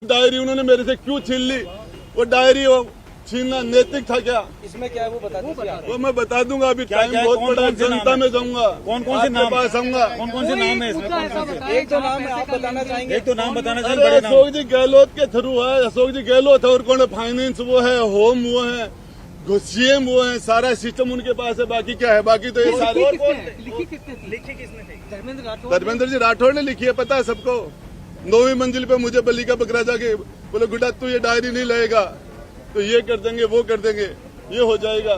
Diary उन्होंने मेरे से क्यों छीन ली? वो डायरी वो छीनना नैतिक था क्या? इसमें क्या है वो बता दीजिए। वो मैं बता दूंगा, अभी टाइम बहुत बड़ा, जनता में जाऊंगा, कौन कौन से नाम पास आऊंगा। कौन कौन से नाम है इसमें? एक तो नाम आप बताना चाहेंगे? एक तो नाम बताना अरे चाहिए। अशोक जी गहलोत के थ्रू है, अशोक जी गहलोत है और कौन है? फाइनेंस वो है, होम वो है, सीएम वो है, सारा सिस्टम उनके पास है। बाकी क्या है? बाकी तो ये सारे लिखी किसने थी? धर्मेंद्र जी राठौड़ ने लिखी है, पता है सबको। 9वीं मंजिल पे मुझे बली का बकरा जाके बोले गुड्डा तू ये डायरी नहीं लाएगा तो ये कर देंगे, वो कर देंगे, ये हो जाएगा।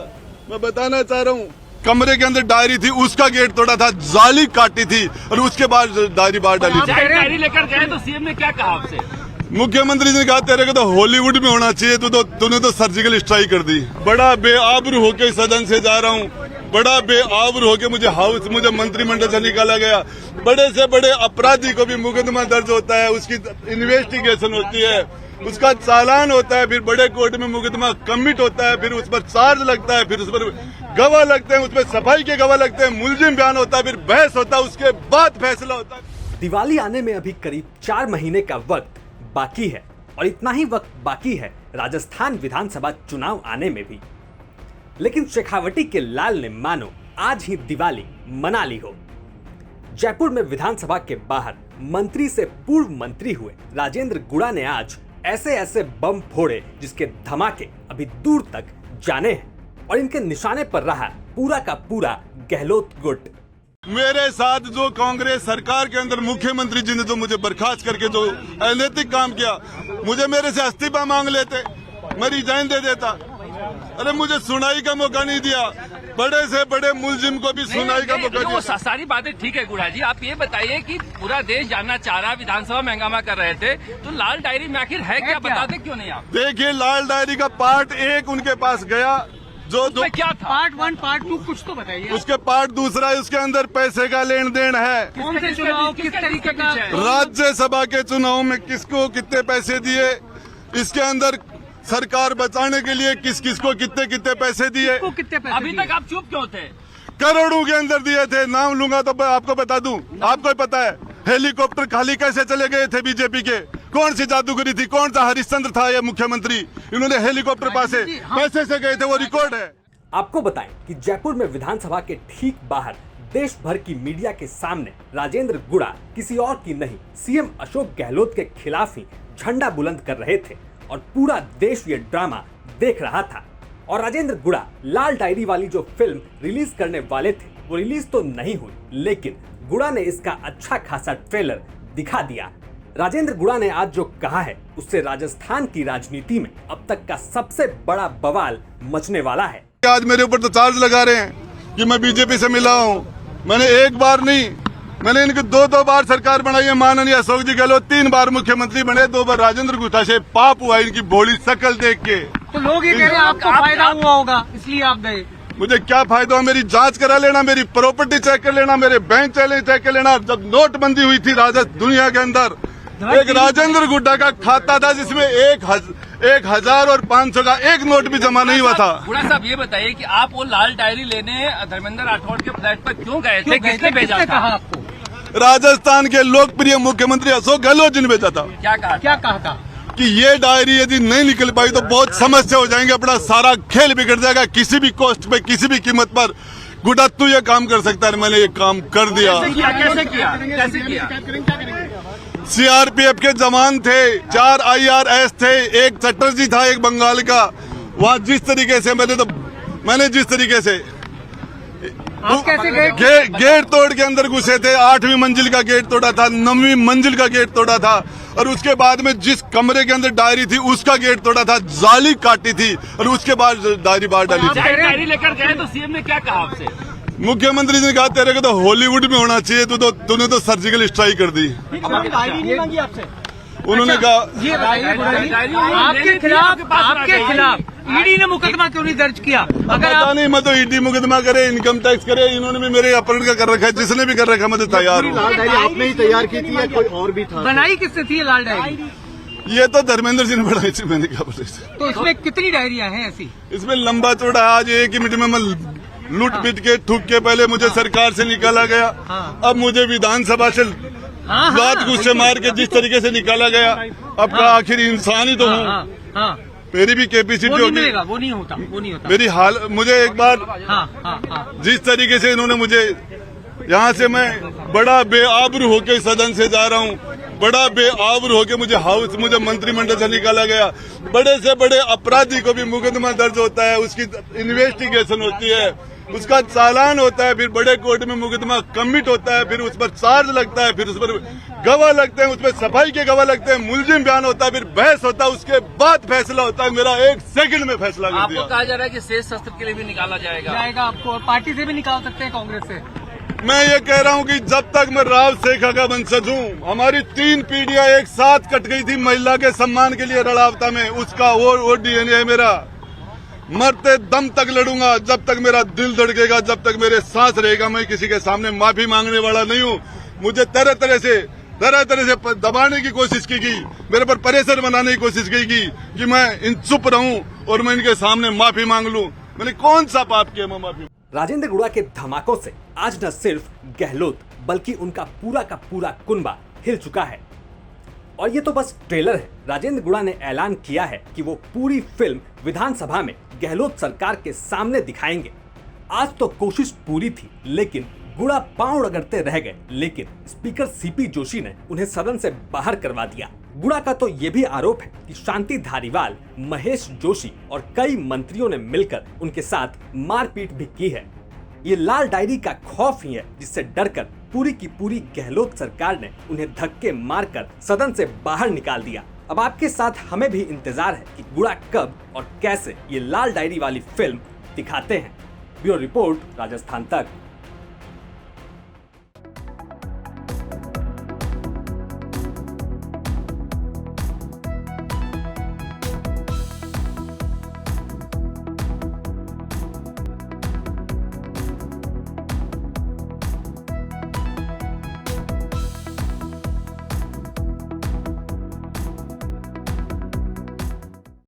मैं बताना चाह रहा हूँ, कमरे के अंदर डायरी थी, उसका गेट तोड़ा था, जाली काटी थी और उसके बाद डायरी बाहर डाली थी। डायरी लेकर गए तो सीएम ने क्या कहा आपसे? मुख्यमंत्री जी ने कहा तेरे को तो हॉलीवुड में होना चाहिए, तूने तो सर्जिकल स्ट्राइक कर दी। बड़ा बेआबरू होके सदन से जा रहा हूँ, बड़ा बेआबरू होके मुझे मंत्रिमंडल से निकाला गया। बड़े से बड़े अपराधी को भी मुकदमा दर्ज होता है, उसकी इन्वेस्टिगेशन होती है, उसका चालान होता है, फिर बड़े कोर्ट में मुकदमा कमिट होता है, फिर उस पर चार्ज लगता है, फिर उस पर गवाह लगते हैं, उसमें सफाई के गवाह लगते हैं, मुलजिम बयान होता है, फिर बहस होता है, उसके बाद फैसला होता है। दिवाली आने में अभी करीब 4 महीने का वक्त बाकी है और इतना ही वक्त बाकी है राजस्थान विधानसभा चुनाव आने में भी। लेकिन शेखावटी के लाल ने मानो आज ही दिवाली मना ली हो। जयपुर में विधानसभा के बाहर मंत्री से पूर्व मंत्री हुए राजेंद्र गुड़ा ने आज ऐसे बम फोड़े जिसके धमाके अभी दूर तक जाने हैं और इनके निशाने पर रहा पूरा का पूरा गहलोत गुट। मेरे साथ जो कांग्रेस सरकार के अंदर मुख्यमंत्री जी ने जो मुझे बर्खास्त करके जो अनैतिक काम किया, मुझे मेरे से इस्तीफा मांग लेते, मैं रिजाइन दे देता। अरे मुझे सुनाई का मौका नहीं दिया, बड़े से बड़े मुलजिम को भी सुनाई का मौका दिया। सारी बातें ठीक है गुड़ा जी, आप ये बताइए कि पूरा देश जानना चाह रहा, विधानसभा में हंगामा कर रहे थे, तो लाल डायरी में आखिर है क्या? बताते क्यों नहीं आप? देखिए लाल डायरी का पार्ट 1 उनके पास गया, जो दो क्या था? पार्ट 1 पार्ट 2 कुछ तो बताइए। उसके पार्ट दूसरा है, उसके अंदर पैसे का लेन देन है। कौन से चुनाव किस तरीके का? राज्यसभा के चुनाव में किसको कितने पैसे दिए, इसके अंदर सरकार बचाने के लिए किस किस को कितने पैसे दिए, कितने पैसे? अभी तक आप चुप क्यों थे? करोड़ों के अंदर दिए थे। नाम लूंगा तो आपको बता दूं, आपको ही पता है हेलीकॉप्टर खाली कैसे चले गए थे बीजेपी के। कौन सी जादूगरी थी, कौन सा हरिश्चंद्र था ये मुख्यमंत्री, इन्होंने हेलीकॉप्टर पासे पैसे से गए थे, वो रिकॉर्ड है। आपको बताएं कि जयपुर में विधानसभा के ठीक बाहर देश भर की मीडिया के सामने राजेंद्र गुड़ा किसी और की नहीं सीएम अशोक गहलोत के खिलाफ ही झंडा बुलंद कर रहे थे और पूरा देश ये ड्रामा देख रहा था। और राजेंद्र गुड़ा लाल डायरी वाली जो फिल्म रिलीज करने वाले थे वो रिलीज तो नहीं हुई, लेकिन गुड़ा ने इसका अच्छा खासा ट्रेलर दिखा दिया। राजेंद्र गुड़ा ने आज जो कहा है उससे राजस्थान की राजनीति में अब तक का सबसे बड़ा बवाल मचने वाला है। आज मेरे ऊपर तो चार्ज लगा रहे हैं कि मैं बीजेपी से मिला हूँ। मैंने एक बार नहीं, मैंने इनकी 2 बार सरकार बनाई है। माननीय अशोक जी गहलोत 3 बार मुख्यमंत्री बने, 2 बार राजेंद्र गुड़ा से पाप हुआ इनकी भोली शकल देख के। तो लोग ये कह रहे हैं आपको फायदा हुआ होगा इसलिए आप गए। मुझे क्या फायदा हुआ? मेरी जांच करा लेना, मेरी प्रॉपर्टी चेक कर लेना, मेरे बैंक बैलेंस चेक कर लेना। जब नोटबंदी हुई थी दुनिया के अंदर, एक राजेंद्र गुड्डा का खाता था जिसमें 1000 और 500 का एक नोट भी जमा नहीं हुआ था। गुड़ा साहब ये बताइए कि आप वो लाल डायरी लेने धर्मेंद्र राठौड़ के फ्लैट पर क्यों गए थे? किसने भेजा था आपको? राजस्थान के लोकप्रिय मुख्यमंत्री अशोक गहलोत जी ने भेजा था। क्या कहा था? कि ये डायरी यदि नहीं निकल पाई तो बहुत समस्या हो जाएंगे, अपना सारा खेल बिगड़ जाएगा, किसी भी कॉस्ट पे, किसी भी कीमत पर। गुड्डा तू ये काम कर सकता है, मैंने ये काम कर दिया। कैसे किया? सीआरपीएफ के जवान थे, 4 IRS थे, एक चटर्जी था, एक बंगाल का। वहाँ जिस तरीके से मैंने जिस तरीके से आप कैसे गए? गेट तोड़ के अंदर घुसे थे, 8वीं मंजिल का गेट तोड़ा था, 9वीं मंजिल का गेट तोड़ा था और उसके बाद में जिस कमरे के अंदर डायरी थी उसका गेट तोड़ा था, जाली काटी थी और उसके बाद डायरी बाहर डाली थी। डायरी लेकर गए तो सीएम ने क्या कहा आपसे? मुख्यमंत्री जी ने कहा तेरे को तो हॉलीवुड में होना चाहिए, तूने तो सर्जिकल स्ट्राइक कर दी। डायरी नहीं मांगी आपसे? उन्होंने कहा ये आपके खिलाफ ईडी ने मुकदमा क्यों नहीं दर्ज किया? पता नहीं, मैं तो ईडी मुकदमा करे, इनकम टैक्स करे, इन्होंने भी मेरे अपहरण का कर रखा है, जिसने भी कर रखा मैं तो तैयार हूँ। लाल डायरी आपने ही तैयार की थी या कोई और भी था? बनाई किसने थी ये लाल डायरी? ये तो धर्मेंद्र जी ने बनाई थी, मैंने क्या बोला। तो इसमें कितनी डायरियां हैं ऐसी? इसमें लंबा चौड़ा आज एक ही मिनट में मैं लूट पीट के ठूक के पहले मुझे सरकार से निकाला गया, अब मुझे विधानसभा से हाँ, लात गुस्से मार के जिस तरीके से निकाला गया, अब आखिर इंसान ही तो हूँ, हाँ, हाँ, मेरी भी वो कैपेसिटी नहीं होगी। मिलेगा, वो नहीं होता, वो नहीं होता। मेरी हाल मुझे एक बार हाँ, हाँ, हाँ। जिस तरीके से इन्होंने मुझे यहाँ से, मैं बड़ा बेआबरू होके सदन से जा रहा हूँ, बड़ा बेआबरू होके मुझे मंत्रिमंडल से निकाला गया। बड़े से बड़े अपराधी को भी मुकदमा दर्ज होता है, उसकी इन्वेस्टिगेशन होती है, उसका चालान होता है, फिर बड़े कोर्ट में मुकदमा कमिट होता है, फिर उस पर चार्ज लगता है, फिर उस पर गवाह लगते हैं, उस पर सफाई के गवाह लगते हैं, मुलजिम बयान होता है, फिर बहस होता है, उसके बाद फैसला होता है। मेरा 1 सेकंड में फैसला कर आपको दिया। कहा जा रहा है कि शेष सत्र के लिए भी निकाला जाएगा। जाएगा आपको, और पार्टी से भी निकाल सकते हैं, कांग्रेस से। मैं ये कह रहा हूँ कि जब तक मैं राव शेखा का वंशज हूँ, हमारी 3 पीढ़ियां एक साथ कट गई थी महिला के सम्मान के लिए रड़ावता में, उसका वो डीएनए है मेरा। मरते दम तक लड़ूंगा, जब तक मेरा दिल धड़केगा, जब तक मेरे सांस रहेगा। मैं किसी के सामने माफी मांगने वाला नहीं हूँ। मुझे तरह तरह से दबाने की कोशिश की गई, मेरे पर प्रेशर बनाने की कोशिश की गई कि मैं चुप रहूं और मैं इनके सामने माफी मांग लूं। मैंने कौन सा पाप किया, मैं माफी। राजेंद्र गुड़ा के धमाकों से आज न सिर्फ गहलोत बल्कि उनका पूरा का पूरा कुनबा हिल चुका है। और ये तो बस ट्रेलर है। राजेंद्र गुड़ा ने ऐलान किया है कि वो पूरी फिल्म विधानसभा में गहलोत सरकार के सामने दिखाएंगे। आज तो कोशिश पूरी थी, लेकिन गुड़ा पांव रगड़ते रह गए, लेकिन स्पीकर सीपी जोशी ने उन्हें सदन से बाहर करवा दिया। गुड़ा का तो ये भी आरोप है कि शांति धारीवाल, महेश जोशी और कई मंत्रियों ने मिलकर उनके साथ मारपीट भी की है। ये लाल डायरी का खौफ ही है जिससे डरकर पूरी की पूरी गहलोत सरकार ने उन्हें धक्के मारकर सदन से बाहर निकाल दिया। अब आपके साथ हमें भी इंतजार है कि गुड़ा कब और कैसे ये लाल डायरी वाली फिल्म दिखाते हैं। ब्यूरो रिपोर्ट, राजस्थान तक।